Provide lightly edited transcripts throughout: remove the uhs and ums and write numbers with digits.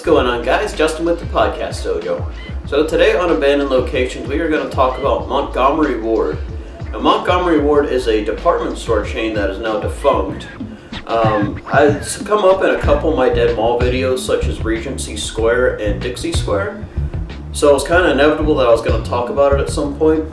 going on, guys? Justin with the Podcast Dojo. So today on Abandoned Locations, we are going to talk about Montgomery Ward. Now, Montgomery Ward is a department store chain that is now defunct. It's come up in a couple of my Dead Mall videos, such as Regency Square and Dixie Square. So it was kind of inevitable that I was going to talk about it at some point.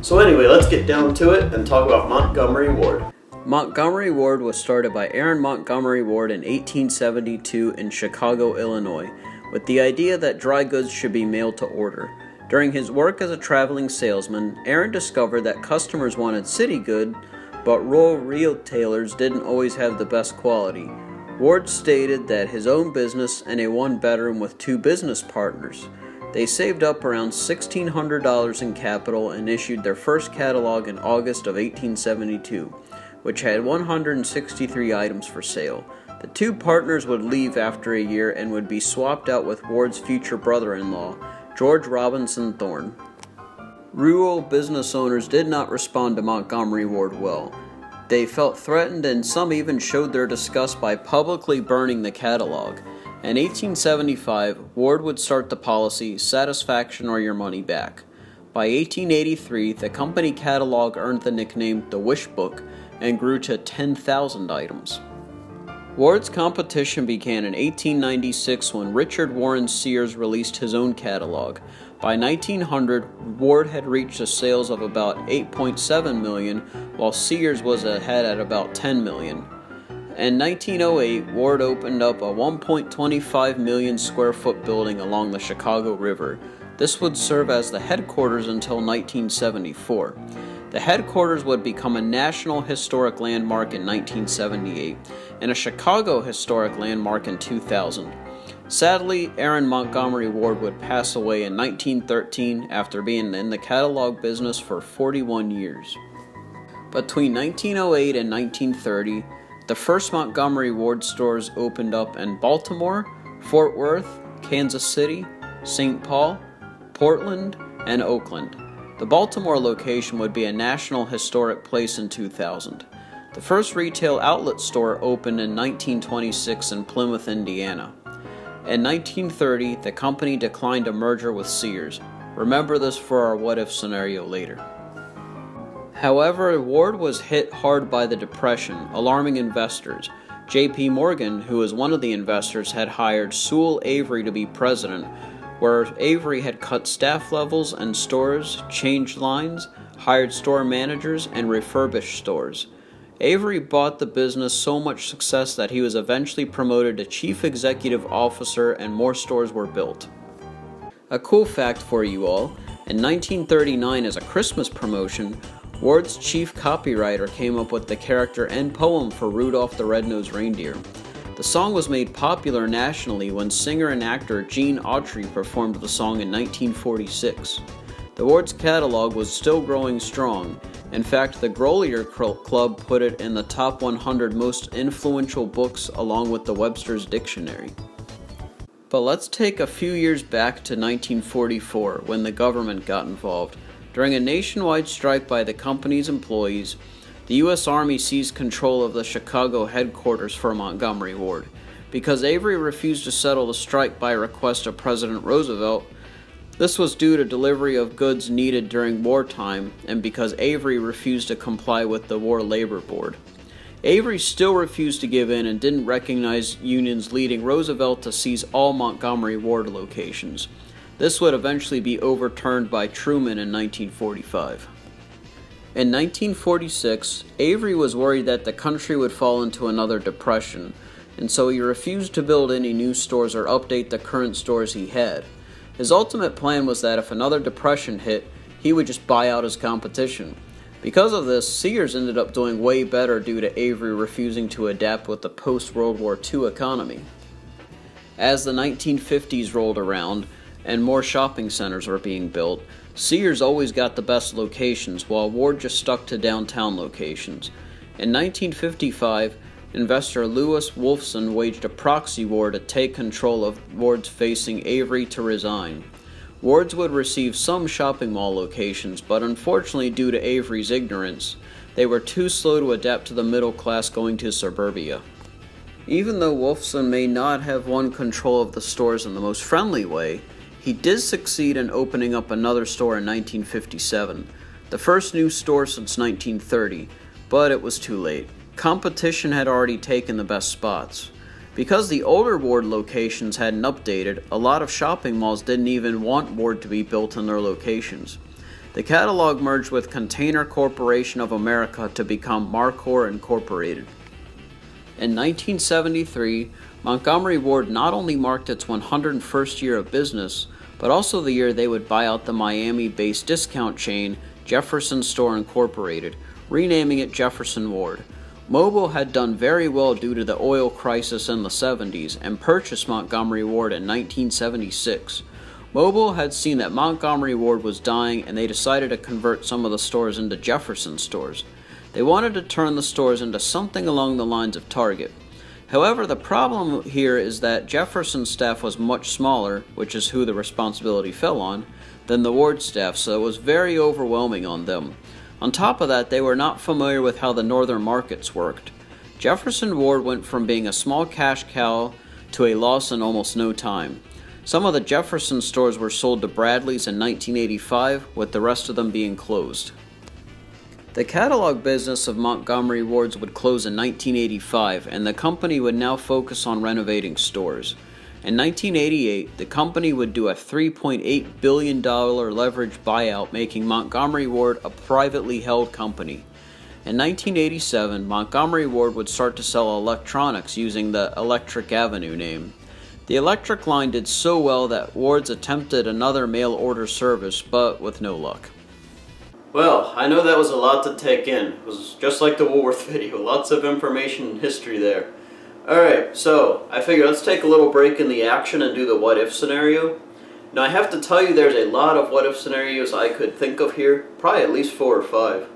So anyway, let's get down to it and talk about Montgomery Ward. Montgomery Ward was started by Aaron Montgomery Ward in 1872 in Chicago, Illinois, with the idea that dry goods should be mailed to order. During his work as a traveling salesman, Aaron discovered that customers wanted city good, but rural retailers didn't always have the best quality. Ward stated that his own business and a one-bedroom with two business partners. They saved up around $1,600 in capital and issued their first catalog in August of 1872. Which had 163 items for sale. The two partners would leave after a year and would be swapped out with Ward's future brother-in-law, George Robinson Thorne. Rural business owners did not respond to Montgomery Ward well. They felt threatened, and some even showed their disgust by publicly burning the catalog. In 1875, Ward would start the policy, satisfaction or your money back. By 1883, the company catalog earned the nickname the Wish Book, and grew to 10,000 items. Ward's competition began in 1896 when Richard Warren Sears released his own catalog. By 1900, Ward had reached a sales of about 8.7 million, while Sears was ahead at about 10 million. In 1908, Ward opened up a 1.25 million square foot building along the Chicago River. This would serve as the headquarters until 1974. The headquarters would become a National Historic Landmark in 1978 and a Chicago Historic Landmark in 2000. Sadly, Aaron Montgomery Ward would pass away in 1913 after being in the catalog business for 41 years. Between 1908 and 1930, the first Montgomery Ward stores opened up in Baltimore, Fort Worth, Kansas City, St. Paul, Portland, and Oakland. The Baltimore location would be a National Historic Place in 2000. The first retail outlet store opened in 1926 in Plymouth, Indiana. In 1930, the company declined a merger with Sears. Remember this for our what-if scenario later. However, Ward was hit hard by the Depression, alarming investors. J.P. Morgan, who was one of the investors, had hired Sewell Avery to be president, where Avery had cut staff levels and stores, changed lines, hired store managers, and refurbished stores. Avery bought the business so much success that he was eventually promoted to chief executive officer and more stores were built. A cool fact for you all, in 1939 as a Christmas promotion, Ward's chief copywriter came up with the character and poem for Rudolph the Red-Nosed Reindeer. The song was made popular nationally when singer and actor Gene Autry performed the song in 1946. The Ward's catalog was still growing strong. In fact, the Grolier Club put it in the top 100 most influential books along with the Webster's Dictionary. But let's take a few years back to 1944 when the government got involved. During a nationwide strike by the company's employees, the U.S. Army seized control of the Chicago headquarters for Montgomery Ward. Because Avery refused to settle the strike by request of President Roosevelt, this was due to delivery of goods needed during wartime and because Avery refused to comply with the War Labor Board. Avery still refused to give in and didn't recognize unions, leading Roosevelt to seize all Montgomery Ward locations. This would eventually be overturned by Truman in 1945. In 1946, Avery was worried that the country would fall into another depression, and so he refused to build any new stores or update the current stores he had. His ultimate plan was that if another depression hit, he would just buy out his competition. Because of this, Sears ended up doing way better due to Avery refusing to adapt with the post-World War II economy. As the 1950s rolled around, and more shopping centers were being built, Sears always got the best locations, while Ward just stuck to downtown locations. In 1955, investor Lewis Wolfson waged a proxy war to take control of Ward's, facing Avery to resign. Ward's would receive some shopping mall locations, but unfortunately due to Avery's ignorance, they were too slow to adapt to the middle class going to suburbia. Even though Wolfson may not have won control of the stores in the most friendly way, he did succeed in opening up another store in 1957, the first new store since 1930, but it was too late. Competition had already taken the best spots. Because the older Ward locations hadn't updated, a lot of shopping malls didn't even want Ward to be built in their locations. The catalog merged with Container Corporation of America to become Marcor Incorporated. In 1973, Montgomery Ward not only marked its 101st year of business, but also the year they would buy out the Miami-based discount chain Jefferson Store Incorporated, renaming it Jefferson Ward. Mobil had done very well due to the oil crisis in the 70s and purchased Montgomery Ward in 1976. Mobil had seen that Montgomery Ward was dying and they decided to convert some of the stores into Jefferson stores. They wanted to turn the stores into something along the lines of Target. However, the problem here is that Jefferson's staff was much smaller, which is who the responsibility fell on, than the Ward staff, so it was very overwhelming on them. On top of that, they were not familiar with how the northern markets worked. Jefferson Ward went from being a small cash cow to a loss in almost no time. Some of the Jefferson stores were sold to Bradley's in 1985, with the rest of them being closed. The catalog business of Montgomery Wards would close in 1985, and the company would now focus on renovating stores. In 1988, the company would do a $3.8 billion leverage buyout, making Montgomery Ward a privately held company. In 1987, Montgomery Ward would start to sell electronics using the Electric Avenue name. The electric line did so well that Ward's attempted another mail order service, but with no luck. Well, I know that was a lot to take in. It was just like the Woolworth video, lots of information and history there. Alright, so I figured let's take a little break in the action and do the what if scenario. Now I have to tell you there's a lot of what if scenarios I could think of here, probably at least 4 or 5.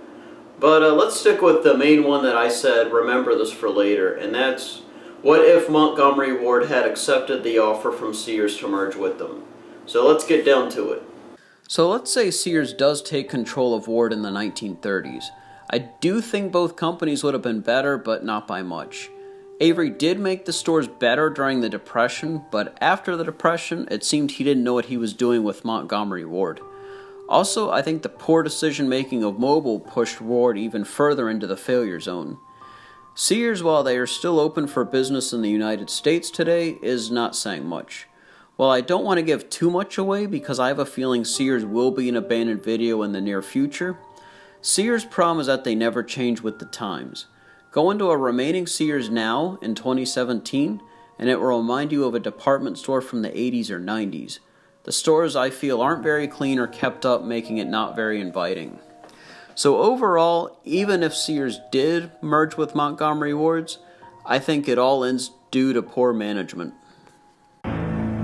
But let's stick with the main one that I said, remember this for later, and that's what if Montgomery Ward had accepted the offer from Sears to merge with them. So let's get down to it. So let's say Sears does take control of Ward in the 1930s. I do think both companies would have been better, but not by much. Avery did make the stores better during the Depression, but after the Depression, it seemed he didn't know what he was doing with Montgomery Ward. Also, I think the poor decision-making of Mobil pushed Ward even further into the failure zone. Sears, while they are still open for business in the United States today, is not saying much. While I don't want to give too much away because I have a feeling Sears will be an abandoned video in the near future, Sears' problem is that they never change with the times. Go into a remaining Sears now in 2017 and it will remind you of a department store from the 80s or 90s. The stores I feel aren't very clean or kept up, making it not very inviting. So overall, even if Sears did merge with Montgomery Wards, I think it all ends due to poor management.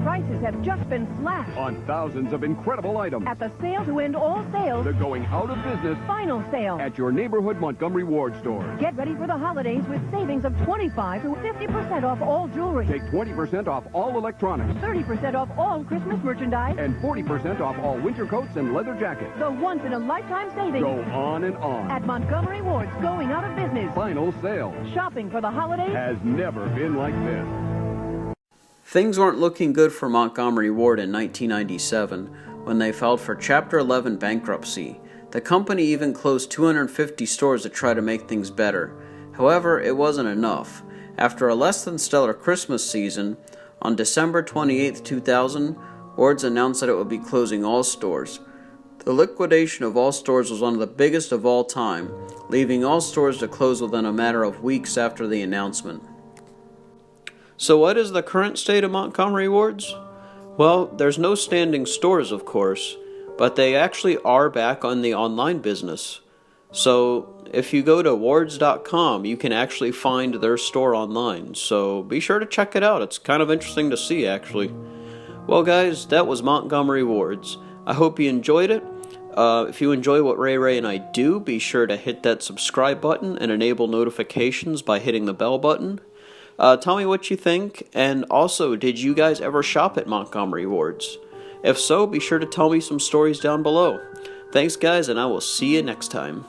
Prices have just been slashed on thousands of incredible items. At the sale to end all sales, They're going out of business final sale at your neighborhood Montgomery Ward store. Get ready for the holidays with savings of 25 to 50% off all jewelry. Take 20% off all electronics 30% off all Christmas merchandise. and 40% off all winter coats and leather jackets. The once-in-a-lifetime savings. Go on and on. At Montgomery Ward's going out of business. Final sale Shopping for the holidays has never been like this. Things weren't looking good for Montgomery Ward in 1997 when they filed for Chapter 11 bankruptcy. The company even closed 250 stores to try to make things better. However, it wasn't enough. After a less than stellar Christmas season, on December 28, 2000, Ward's announced that it would be closing all stores. The liquidation of all stores was one of the biggest of all time, leaving all stores to close within a matter of weeks after the announcement. So what is the current state of Montgomery Wards? Well, there's no standing stores, of course, but they actually are back on the online business. So if you go to wards.com, you can actually find their store online. So be sure to check it out. It's kind of interesting to see, actually. Well, guys, that was Montgomery Wards. I hope you enjoyed it. If you enjoy what Ray and I do, be sure to hit that subscribe button and enable notifications by hitting the bell button. Tell me what you think, and also, did you guys ever shop at Montgomery Wards? If so, be sure to tell me some stories down below. Thanks, guys, and I will see you next time.